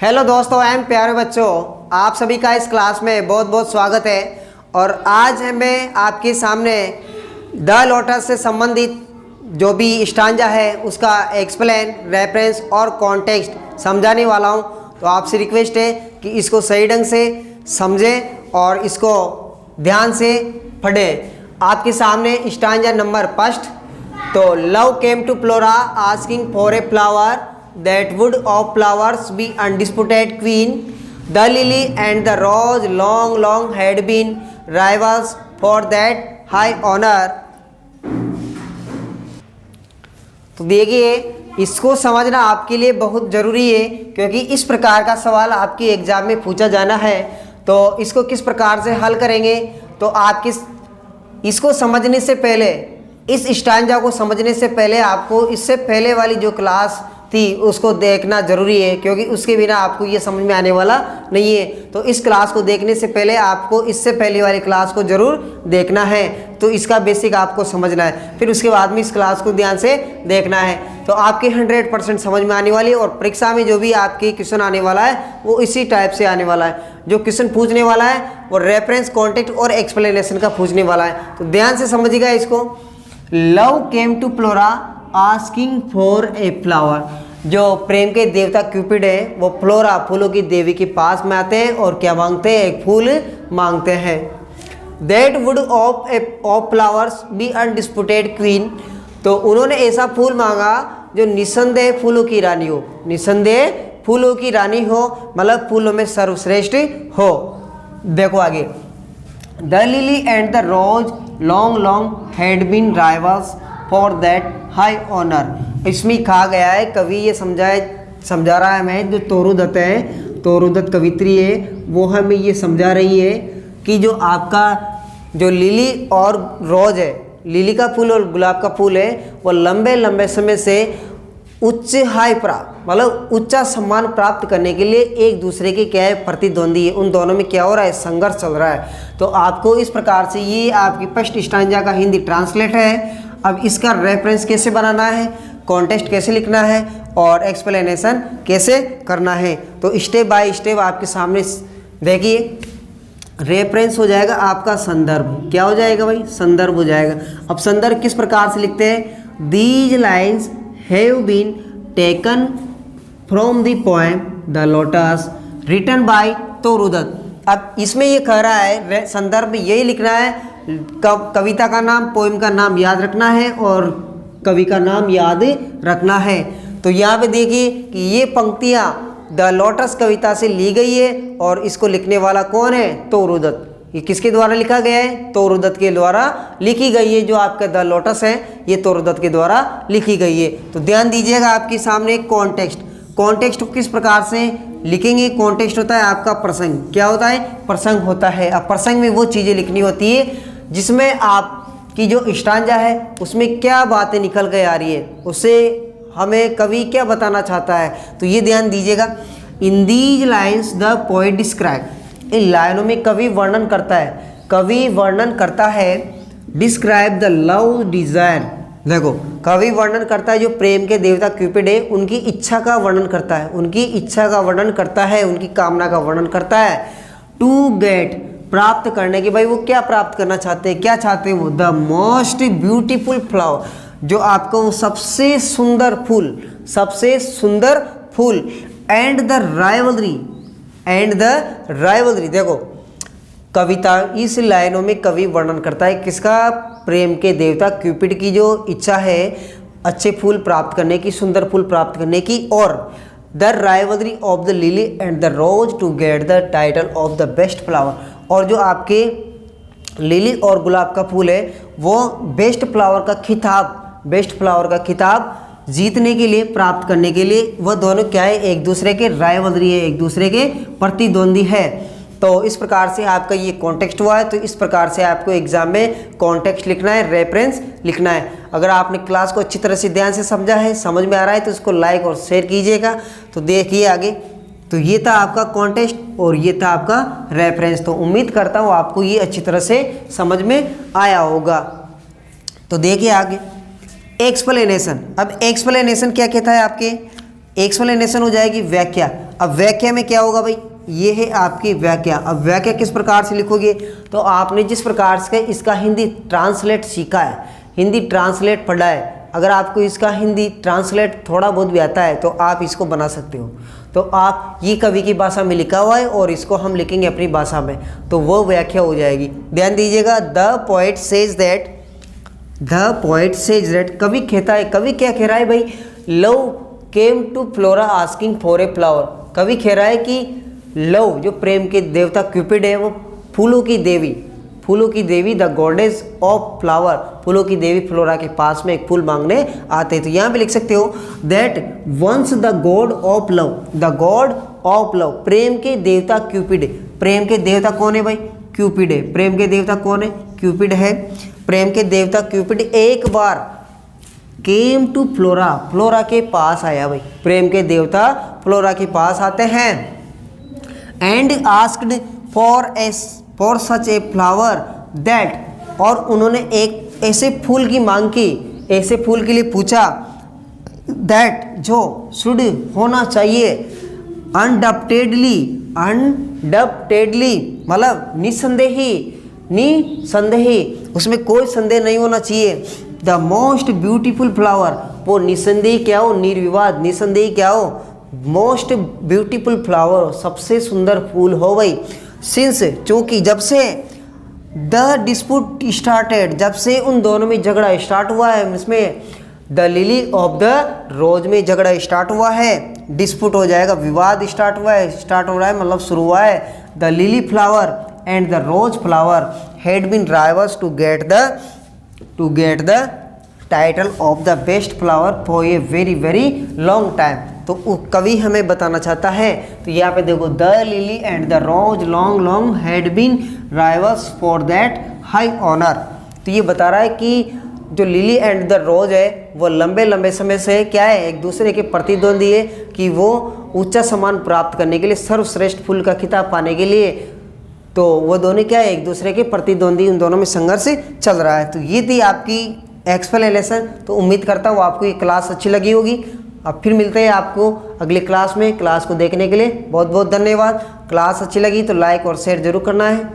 Hello दोस्तों M प्यारे बच्चों, आप सभी का इस क्लास में बहुत बहुत स्वागत है। और आज मैं आपके सामने द लोटस से संबंधित जो भी स्टांजा है उसका एक्सप्लेन, रेफरेंस और कॉन्टेक्स्ट समझाने वाला हूं। तो आपसे रिक्वेस्ट है कि इसको सही ढंग से समझें और इसको ध्यान से पढ़ें। आपके सामने स्टांजा नंबर फर्स्ट, तो love came to Flora asking for a flower that would of flowers be undisputed queen. The lily and the rose long had been rivals for that high honor. तो देखिए, इसको समझना आपके लिए बहुत ज़रूरी है क्योंकि इस प्रकार का सवाल आपके एग्जाम में पूछा जाना है। तो इसको किस प्रकार से हल करेंगे, तो आपकी इसको समझने से पहले, इस स्टांजा को समझने से पहले आपको इससे पहले वाली जो क्लास थी उसको देखना ज़रूरी है क्योंकि उसके बिना आपको ये समझ में आने वाला नहीं है। तो इस क्लास को देखने से पहले आपको इससे पहले वाली क्लास को ज़रूर देखना है। तो इसका बेसिक आपको समझना है, फिर उसके बाद में इस क्लास को ध्यान से देखना है। तो आपके 100% समझ में आने वाली है और परीक्षा में जो भी आपके क्वेश्चन आने वाला है वो इसी टाइप से आने वाला है। जो क्वेश्चन पूछने वाला है वो रेफरेंस, कॉन्टेक्स्ट और एक्सप्लेनेशन का पूछने वाला है। तो ध्यान से समझिएगा इसको। Love came to Flora asking for a flower. जो प्रेम के देवता क्यूपिड है वो फ्लोरा, फूलों की देवी के पास में आते हैं और क्या मांगते हैं? एक फूल मांगते हैं। That would of flowers be undisputed queen. तो उन्होंने ऐसा फूल मांगा जो निसंदेह फूलों की रानी हो, निसंदेह फूलों की रानी हो, मतलब फूलों में सर्वश्रेष्ठ हो। देखो आगे, the lily and the rose long had been rivals for that high honour. इसमें कहा गया है, कवि ये समझा रहा है हमें, जो तोरुदत्त है, तोरुदत्त कवित्री है, वो हमें ये समझा रही है कि जो आपका जो लिली और रोज है, लिली का फूल और गुलाब का फूल है, वो लंबे समय से उच्च हाई प्राप्त, मतलब ऊंचा सम्मान प्राप्त करने के लिए एक दूसरे के क्या है? प्रतिद्वंदी है। उन दोनों में क्या हो रहा है? संघर्ष चल रहा है। तो आपको इस प्रकार से, ये आपकी फर्स्ट स्टांजा का हिंदी ट्रांसलेट है। अब इसका रेफरेंस कैसे बनाना है, कॉन्टेक्स्ट कैसे लिखना है और एक्सप्लेनेशन कैसे करना है, तो स्टेप बाय स्टेप आपके सामने देखिए। रेफरेंस हो जाएगा आपका संदर्भ। क्या हो जाएगा भाई? संदर्भ हो जाएगा। अब संदर्भ किस प्रकार से लिखते हैं? These lines have been taken from the poem the lotus written by Toru Dutt. अब इसमें ये कह रहा है संदर्भ यही लिखना है, कविता का नाम, पोएम का नाम याद रखना है और कवि का नाम याद रखना है। तो यहाँ पे देखिए कि ये पंक्तियाँ द लोटस कविता से ली गई है और इसको लिखने वाला कौन है? तोरुदत्त। ये किसके द्वारा लिखा गया है? तोरुदत्त के द्वारा लिखी गई है। जो आपका द लोटस है ये तोरुदत्त के द्वारा लिखी गई है। तो ध्यान दीजिएगा, आपके सामने कॉन्टेक्स्ट, कॉन्टेक्स्ट को किस प्रकार से लिखेंगे? कॉन्टेक्स्ट होता है आपका प्रसंग। क्या होता है? प्रसंग होता है। अब प्रसंग में वो चीज़ें लिखनी होती है जिसमें आपकी जो स्टांजा है उसमें क्या बातें निकल के आ रही है, उससे हमें कवि क्या बताना चाहता है। तो ये ध्यान दीजिएगा। In these lines the poet describe. इन लाइनों में कवि वर्णन करता है, कवि वर्णन करता है डिस्क्राइब द लव डिजायर। देखो, कवि वर्णन करता है जो प्रेम के देवता क्यूपिड है उनकी इच्छा का वर्णन करता है, उनकी इच्छा का वर्णन करता है, उनकी कामना का वर्णन करता है। टू गेट, प्राप्त करने के, भाई वो क्या प्राप्त करना चाहते हैं? क्या चाहते हैं वो? द मोस्ट ब्यूटीफुल फ्लावर, जो आपको सबसे सुंदर फूल, सबसे सुंदर फूल। And the rivalry, and the rivalry. देखो, कविता इस लाइनों में कवि वर्णन करता है किसका? प्रेम के देवता क्यूपिड की जो इच्छा है अच्छे फूल प्राप्त करने की, सुंदर फूल प्राप्त करने की, और the rivalry of the lily and the rose to get the title of the best flower. और जो आपके लिली और गुलाब का फूल है वो बेस्ट फ्लावर का खिताब, बेस्ट फ्लावर का खिताब जीतने के लिए, प्राप्त करने के लिए, वह दोनों क्या है? एक दूसरे के राइवलरी है, एक दूसरे के प्रतिद्वंदी है। तो इस प्रकार से आपका ये कॉन्टेक्स्ट हुआ है। तो इस प्रकार से आपको एग्जाम में कॉन्टेक्स्ट लिखना है, रेफरेंस लिखना है। अगर आपने क्लास को अच्छी तरह से ध्यान से समझा है, समझ में आ रहा है, तो इसको लाइक और शेयर कीजिएगा। तो देखिए आगे, तो ये था आपका कॉन्टेक्स्ट और ये था आपका रेफरेंस। तो उम्मीद करता हूँ आपको ये अच्छी तरह से समझ में आया होगा। तो देखिए आगे, एक्सप्लेनेशन। अब एक्सप्लेनेशन क्या कहता है? आपके एक्सप्लेनेशन हो जाएगी व्याख्या। अब व्याख्या में क्या होगा भाई, ये है आपकी व्याख्या। अब व्याख्या किस प्रकार से लिखोगे, तो आपने जिस प्रकार से इसका हिंदी ट्रांसलेट सीखा है, हिंदी ट्रांसलेट पढ़ा है, अगर आपको इसका हिंदी ट्रांसलेट थोड़ा बहुत भी आता है तो आप इसको बना सकते हो। तो आप ये कवि की भाषा में लिखा हुआ है और इसको हम लिखेंगे अपनी भाषा में, तो वो व्याख्या हो जाएगी। ध्यान दीजिएगा, the poet says that, the poet says that, कवि कहता है, कवि क्या कह रहा है भाई, love came to Flora asking for a flower. कवि कह रहा है कि लव, जो प्रेम के देवता क्यूपिड है, वो फूलों की देवी, फूलों की देवी द गॉडेस ऑफ फ्लावर, फूलों की देवी फ्लोरा के पास में एक फूल मांगने आते। तो यहाँ पे लिख सकते हो that once the god of love, the god of love, प्रेम के देवता क्यूपिड। प्रेम के देवता कौन है भाई, क्यूपिड है। प्रेम के देवता कौन है, क्यूपिड है। प्रेम के देवता क्यूपिड एक बार केम टू फ्लोरा, फ्लोरा के पास आया भाई, प्रेम के देवता फ्लोरा के पास आते हैं। And asked for such a flower that, और उन्होंने एक ऐसे फूल की मांग की, ऐसे फूल के लिए पूछा, दैट, जो शुड होना चाहिए, अनडप्टेडली, अनडप्टेडली मतलब निसंदेही, निसंदेही, उसमें कोई संदेह नहीं होना चाहिए। द मोस्ट ब्यूटीफुल फ्लावर, वो निसंदेही क्या हो, निर्विवाद निसंदेही क्या हो, मोस्ट ब्यूटीफुल फ्लावर, सबसे सुंदर फूल हो भाई। सिंस, चूंकि जब से, द डिस्प्यूट स्टार्टेड, जब से उन दोनों में झगड़ा स्टार्ट हुआ है, इसमें द लिली ऑफ द रोज में झगड़ा स्टार्ट हुआ है, डिस्प्यूट हो जाएगा, विवाद स्टार्ट हुआ है, स्टार्ट हो रहा है मतलब शुरू हुआ है। The lily flower and the rose flower had been rivals to get the title of the best flower for a very very long time. तो कवि हमें बताना चाहता है, तो यहाँ पे देखो, the lily and the rose long long had been rivals for that high honour. तो ये बता रहा है कि जो लिली एंड द रोज है वो लंबे लंबे समय से क्या है, एक दूसरे के प्रतिद्वंदी है कि वो ऊंचा सम्मान प्राप्त करने के लिए, सर्वश्रेष्ठ फूल का खिताब पाने के लिए, तो वो दोनों क्या है, एक दूसरे के प्रतिद्वंदी, उन दोनों में संघर्ष चल रहा है। तो ये थी आपकी एक्सप्लेनेशन। तो उम्मीद करता हूँ आपको ये क्लास अच्छी लगी होगी। अब फिर मिलते हैं आपको अगले क्लास में। क्लास को देखने के लिए बहुत बहुत धन्यवाद। क्लास अच्छी लगी तो लाइक और शेयर जरूर करना है।